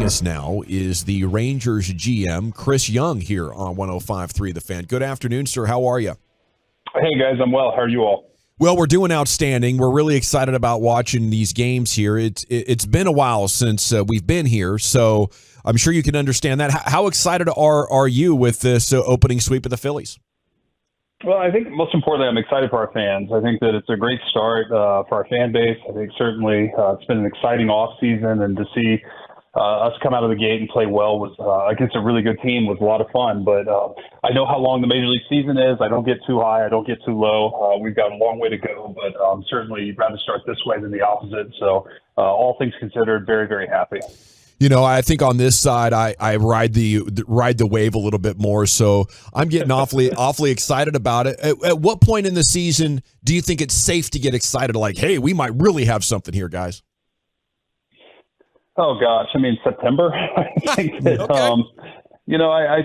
joining us now is the Rangers GM, Chris Young, here on 105.3 The Fan. Good afternoon, sir. How are you? Hey, guys. I'm well. How are you all? Well, we're doing outstanding. We're really excited about watching these games here. It's been a while since we've been here, so I'm sure you can understand that. How excited are you with this opening sweep of the Phillies? Well, I think most importantly, I'm excited for our fans. I think that it's a great start for our fan base. I think certainly it's been an exciting off season, and to see us come out of the gate and play well was against a really good team was a lot of fun. But I know how long the Major League season is. I don't get too high. I don't get too low. We've got a long way to go, but certainly you'd rather start this way than the opposite. So all things considered, very, very happy. You know, I think on this side, I ride the wave a little bit more, so I'm getting awfully excited about it. At what point in the season do you think it's safe to get excited? Like, hey, we might really have something here, guys. Oh gosh, I mean September. I think that Okay. I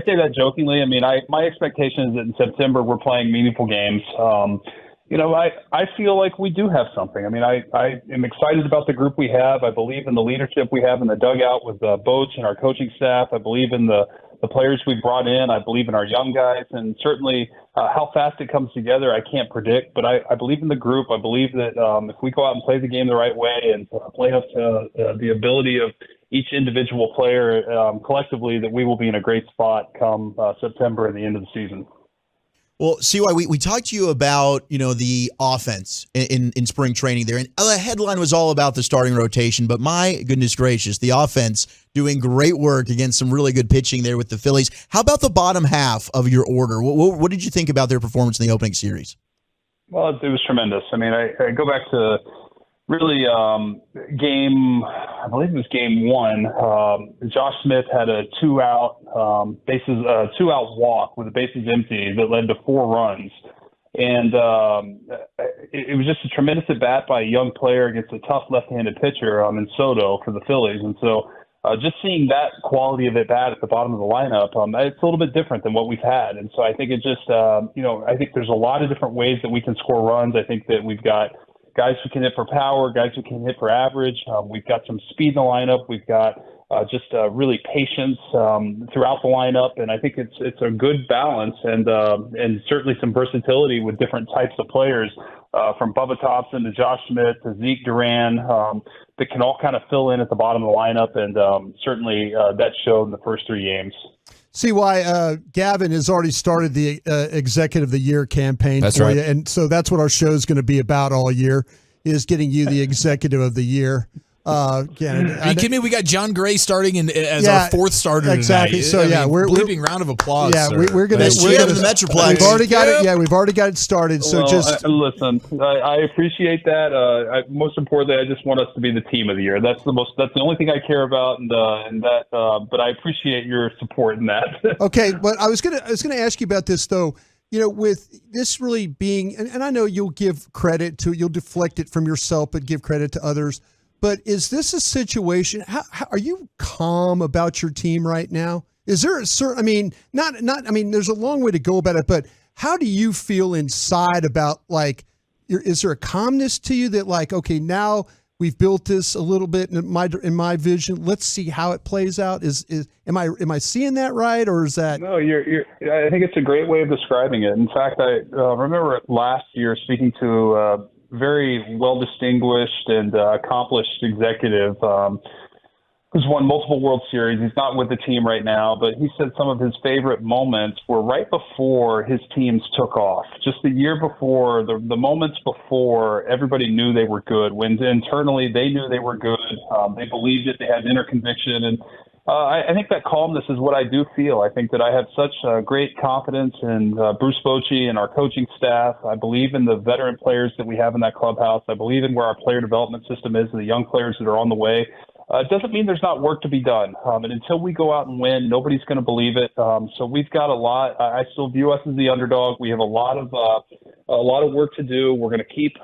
say that jokingly. I mean, my expectation is that in September we're playing meaningful games. I feel like we do have something. I mean, I am excited about the group we have. I believe in the leadership we have in the dugout with Boach and our coaching staff. I believe in the players we've brought in. I believe in our young guys, and certainly how fast it comes together, I can't predict. But I believe in the group. I believe that if we go out and play the game the right way and play up to the ability of each individual player collectively, that we will be in a great spot come September and the end of the season. Well, CY, we talked to you about, the offense in spring training there, and the headline was all about the starting rotation, but my goodness gracious, the offense doing great work against some really good pitching there with the Phillies. How about the bottom half of your order? What did you think about their performance in the opening series? Well, it was tremendous. I mean, I go back to really I believe it was game one. Josh Smith had a two-out walk with the bases empty that led to 4 runs. And it was just a tremendous at-bat by a young player against a tough left-handed pitcher in Soto for the Phillies. And so just seeing that quality of at-bat at the bottom of the lineup, it's a little bit different than what we've had. And so I think it just, I think there's a lot of different ways that we can score runs. I think that we've got guys who can hit for power, guys who can hit for average. We've got some speed in the lineup. We've got just really patience throughout the lineup, and I think it's a good balance and certainly some versatility with different types of players from Bubba Thompson to Josh Smith to Zeke Duran that can all kind of fill in at the bottom of the lineup, and certainly that showed in the first 3 games. CY, Gavin has already started the Executive of the Year campaign That's for right. you, and so that's what our show is going to be about all year, is getting you the Executive of the Year. Are you kidding me? We got John Gray starting as our 4th starter exactly. tonight. So we're bleeping round of applause. Yeah, sir. we're gonna the Metroplex. We've already got it. Yeah, we've already got it started. So listen. I appreciate that. Most importantly, I just want us to be the team of the year. That's the only thing I care about, but I appreciate your support in that. Okay, but I was gonna ask you about this though. With this really being, and I know you'll deflect it from yourself, but give credit to others. But is this a situation? How are you calm about your team right now? Is there a certain? I mean, there's a long way to go about it. But how do you feel inside about is there a calmness to you that okay, now we've built this a little bit in my vision. Let's see how it plays out. Am I seeing that right, or is that? No, I think it's a great way of describing it. In fact, I remember last year speaking to very well-distinguished and accomplished executive who's won multiple World Series. He's not with the team right now, but he said some of his favorite moments were right before his teams took off. Just the year before, the moments before everybody knew they were good, when internally they knew they were good. They believed it. They had inner conviction. And I think that calmness is what I do feel. I think that I have such great confidence in Bruce Bochy and our coaching staff. I believe in the veteran players that we have in that clubhouse. I believe in where our player development system is and the young players that are on the way. It doesn't mean there's not work to be done. And until we go out and win, nobody's going to believe it. So we've got a lot. I still view us as the underdog. We have a lot of work to do. We're going to keep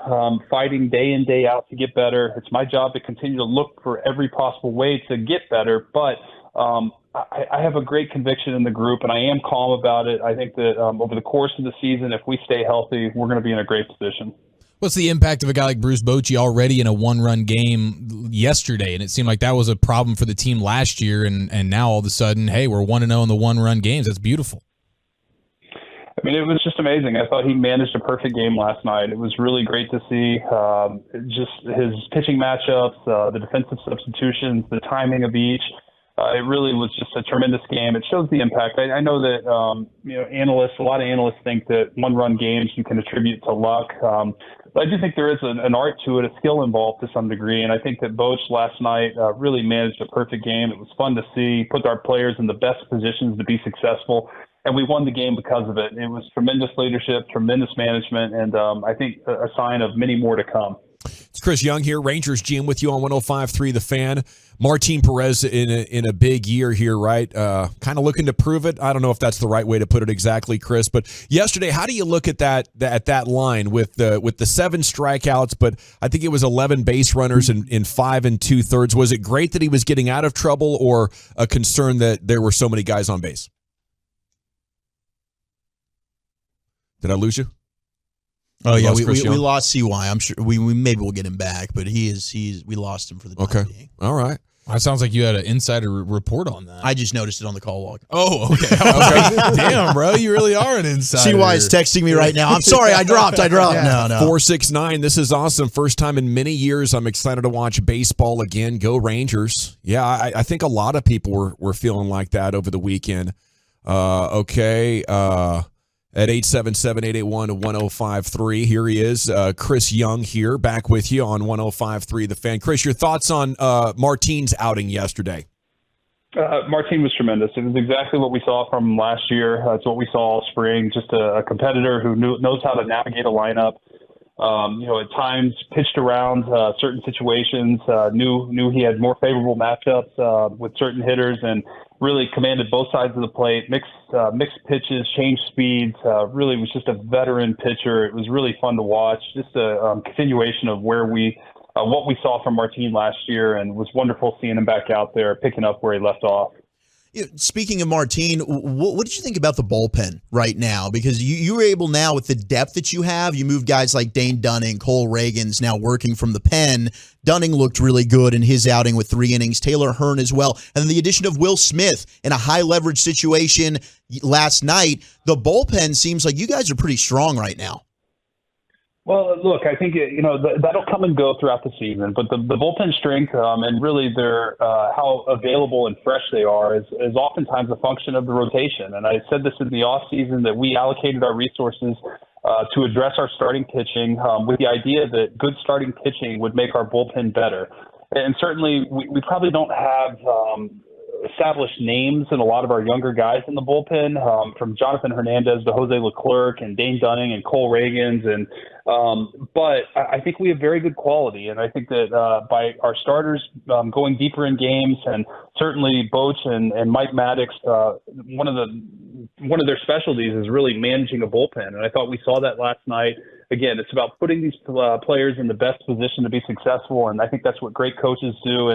fighting day in, day out to get better. It's my job to continue to look for every possible way to get better. But I have a great conviction in the group, and I am calm about it. I think that over the course of the season, if we stay healthy, we're going to be in a great position. What's the impact of a guy like Bruce Bochy already in a one-run game yesterday? And it seemed like that was a problem for the team last year, and now all of a sudden, hey, we're 1-0 in the one-run games. That's beautiful. I mean, it was just amazing. I thought he managed a perfect game last night. It was really great to see just his pitching matchups, the defensive substitutions, the timing of each. It really was just a tremendous game. It shows the impact. I know that a lot of analysts think that one-run games you can attribute to luck. But I do think there is an art to it, a skill involved to some degree. And I think that Boch last night really managed a perfect game. It was fun to see, put our players in the best positions to be successful. And we won the game because of it. It was tremendous leadership, tremendous management, and I think a sign of many more to come. It's Chris Young here, Rangers GM with you on 105.3 The Fan. Martin Perez in a big year here, right? Kind of looking to prove it. I don't know if that's the right way to put it exactly, Chris. But yesterday, how do you look at that line with the 7 strikeouts? But I think it was 11 base runners in 5 2/3. Was it great that he was getting out of trouble, or a concern that there were so many guys on base? Did I lose you? Oh yeah, we lost CY. I'm sure we maybe we'll get him back, but we lost him for the time being. All right. That sounds like you had an insider report on that. I just noticed it on the call log. Oh, okay. Damn, bro, you really are an insider. CY is texting me right now. I'm sorry, I dropped. Yeah. No. 469. This is awesome. First time in many years. I'm excited to watch baseball again. Go Rangers. Yeah, I think a lot of people were feeling like that over the weekend. At 877-881-1053. Here he is, Chris Young here, back with you on 105.3 The Fan. Chris, your thoughts on Martin's outing yesterday? Martin was tremendous. It was exactly what we saw from last year. It's what we saw all spring, just a competitor who knows how to navigate a lineup. At times pitched around certain situations, knew he had more favorable matchups with certain hitters, and really commanded both sides of the plate, mixed pitches, changed speeds, really was just a veteran pitcher. It was really fun to watch, just a continuation of what we saw from Martin last year, and was wonderful seeing him back out there, picking up where he left off. Speaking of Martin, what did you think about the bullpen right now? Because you were able now, with the depth that you have, you moved guys like Dane Dunning, Cole Reagan's now working from the pen. Dunning looked really good in his outing with 3 innings. Taylor Hearn as well. And then the addition of Will Smith in a high-leverage situation last night. The bullpen seems like you guys are pretty strong right now. Well, look, I think that'll come and go throughout the season, but the bullpen strength and really their how available and fresh they are is oftentimes a function of the rotation. And I said this in the off season that we allocated our resources to address our starting pitching with the idea that good starting pitching would make our bullpen better. And certainly we probably don't have established names in a lot of our younger guys in the bullpen, from Jonathan Hernandez to Jose Leclerc and Dane Dunning and Cole Reagans. But I think we have very good quality. And I think that by our starters going deeper in games, and certainly Boch and Mike Maddox, one of their specialties is really managing a bullpen. And I thought we saw that last night. Again, it's about putting these players in the best position to be successful. And I think that's what great coaches do.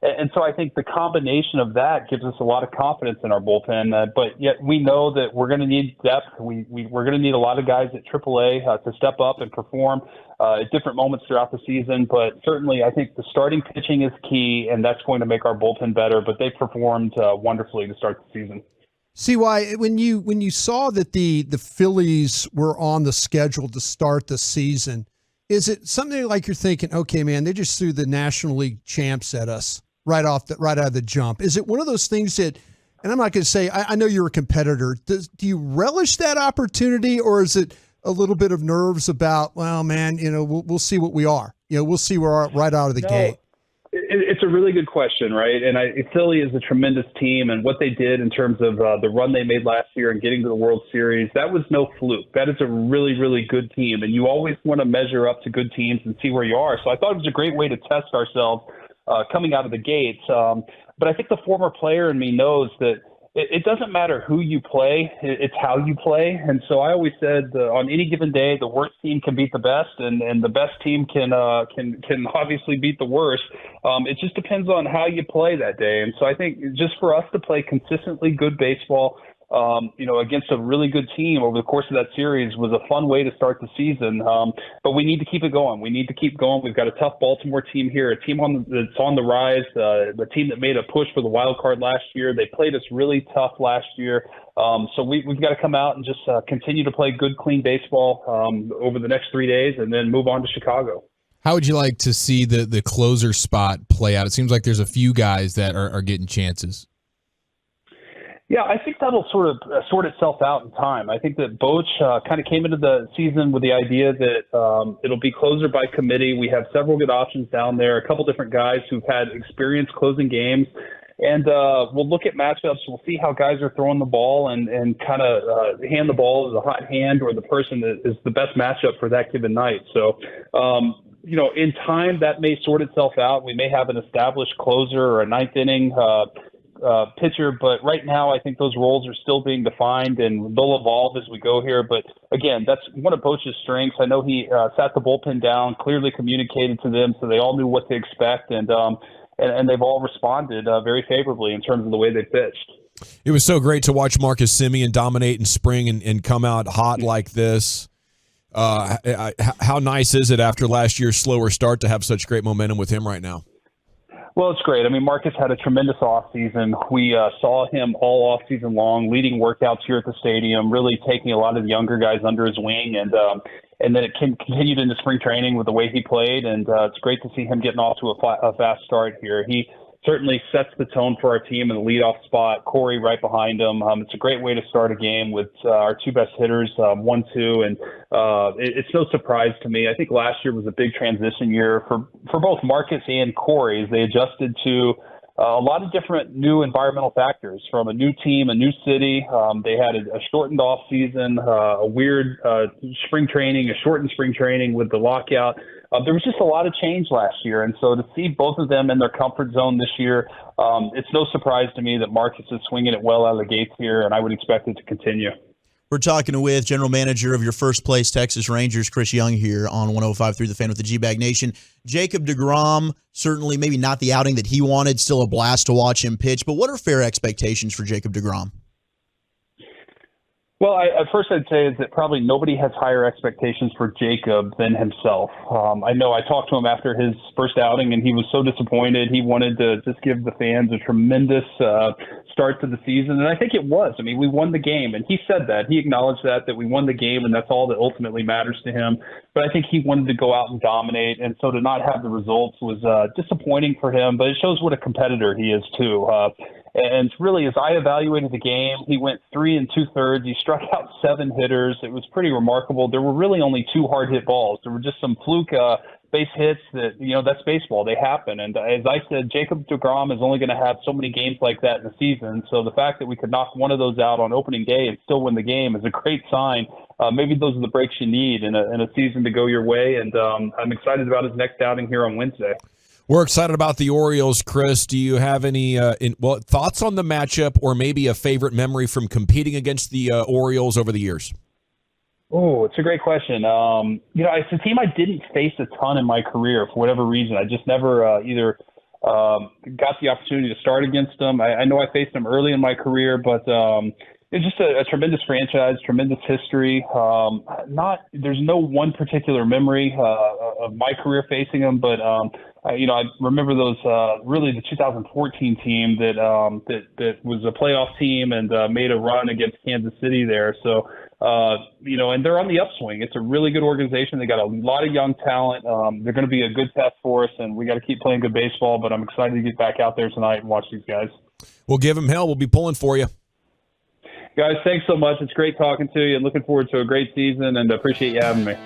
And so I think the combination of that gives us a lot of confidence in our bullpen. But yet we know that we're going to need depth. We're going to need a lot of guys at AAA to step up and perform at different moments throughout the season. But certainly I think the starting pitching is key, and that's going to make our bullpen better. But they performed wonderfully to start the season. CY, when you saw that the Phillies were on the schedule to start the season, is it something like you're thinking, okay, man, they just threw the National League champs at us right out of the jump? Is it one of those things that, and I'm not going to say, I know you're a competitor, do you relish that opportunity, or is it a little bit of nerves about, well, man, we'll see what we are. We'll see where we are right out of the gate. It's a really good question, right? And Philly is a tremendous team, and what they did in terms of the run they made last year and getting to the World Series, that was no fluke. That is a really, really good team, and you always want to measure up to good teams and see where you are. So I thought it was a great way to test ourselves coming out of the gates. But I think the former player in me knows that it doesn't matter who you play, it's how you play. And so I always said on any given day, the worst team can beat the best, and the best team can obviously beat the worst. It just depends on how you play that day. And so I think just for us to play consistently good baseball, against a really good team over the course of that series was a fun way to start the season. But we need to keep it going. We need to keep going. We've got a tough Baltimore team here, a team that's on the rise, the team that made a push for the wild card last year. They played us really tough last year. So we've got to come out and just continue to play good, clean baseball over the next 3 days and then move on to Chicago. How would you like to see the closer spot play out? It seems like there's a few guys that are getting chances. Yeah, I think that'll sort of sort itself out in time. I think that Boch kind of came into the season with the idea that it'll be closer by committee. We have several good options down there, a couple different guys who've had experience closing games. And we'll look at matchups. We'll see how guys are throwing the ball and kind of hand the ball as a hot hand or the person that is the best matchup for that given night. So, in time, that may sort itself out. We may have an established closer or a ninth inning pitcher, but right now I think those roles are still being defined and they'll evolve as we go here. But again, that's one of Boch's strengths. I know he sat the bullpen down, clearly communicated to them so they all knew what to expect, and they've all responded very favorably in terms of the way they pitched. It was so great to watch Marcus Semien dominate in spring and come out hot like this. How nice is it after last year's slower start to have such great momentum with him right now? Well, it's great. I mean, Marcus had a tremendous offseason. We saw him all offseason long, leading workouts here at the stadium, really taking a lot of the younger guys under his wing, and then it continued into spring training with the way he played, and it's great to see him getting off to a fast start here. He certainly sets the tone for our team in the leadoff spot. Corey right behind him. It's a great way to start a game with our two best hitters, 1-2, and it's no surprise to me. I think last year was a big transition year for both Marcus and Corey as they adjusted to a lot of different new environmental factors from a new team, a new city. They had a shortened off season, a weird spring training, a shortened spring training with the lockout. There was just a lot of change last year, and so to see both of them in their comfort zone this year, it's no surprise to me that Marcus is swinging it well out of the gates here, and I would expect it to continue. We're talking with general manager of your first place Texas Rangers, Chris Young, here on 105.3 The Fan with the GBag Nation. Jacob deGrom, certainly maybe not the outing that he wanted, still a blast to watch him pitch, but what are fair expectations for Jacob deGrom? Well, first I'd say is that probably nobody has higher expectations for Jacob than himself. I know I talked to him after his first outing, and he was so disappointed. He wanted to just give the fans a tremendous start to the season, and I think it was. I mean, we won the game, and he said that. He acknowledged that we won the game, and that's all that ultimately matters to him. But I think he wanted to go out and dominate, and so to not have the results was disappointing for him, but it shows what a competitor he is, too. And really, as I evaluated the game, he went 3 2/3. He struck out 7 hitters. It was pretty remarkable. There were really only 2 hard hit balls. There were just some fluke base hits that, that's baseball. They happen. And as I said, Jacob deGrom is only going to have so many games like that in the season. So the fact that we could knock one of those out on opening day and still win the game is a great sign. Maybe those are the breaks you need in a season to go your way. And I'm excited about his next outing here on Wednesday. We're excited about the Orioles, Chris. Do you have any thoughts on the matchup or maybe a favorite memory from competing against the Orioles over the years? Oh, it's a great question. It's a team I didn't face a ton in my career for whatever reason. I just never either got the opportunity to start against them. I know I faced them early in my career, but it's just a tremendous franchise, tremendous history. There's no one particular memory of my career facing them, but I remember those really the 2014 team that was a playoff team and made a run against Kansas City there. So and they're on the upswing. It's a really good organization. They got a lot of young talent. They're going to be a good test for us, and we got to keep playing good baseball. But I'm excited to get back out there tonight and watch these guys. We'll give them hell. We'll be pulling for you. Guys, thanks so much. It's great talking to you and looking forward to a great season, and appreciate you having me.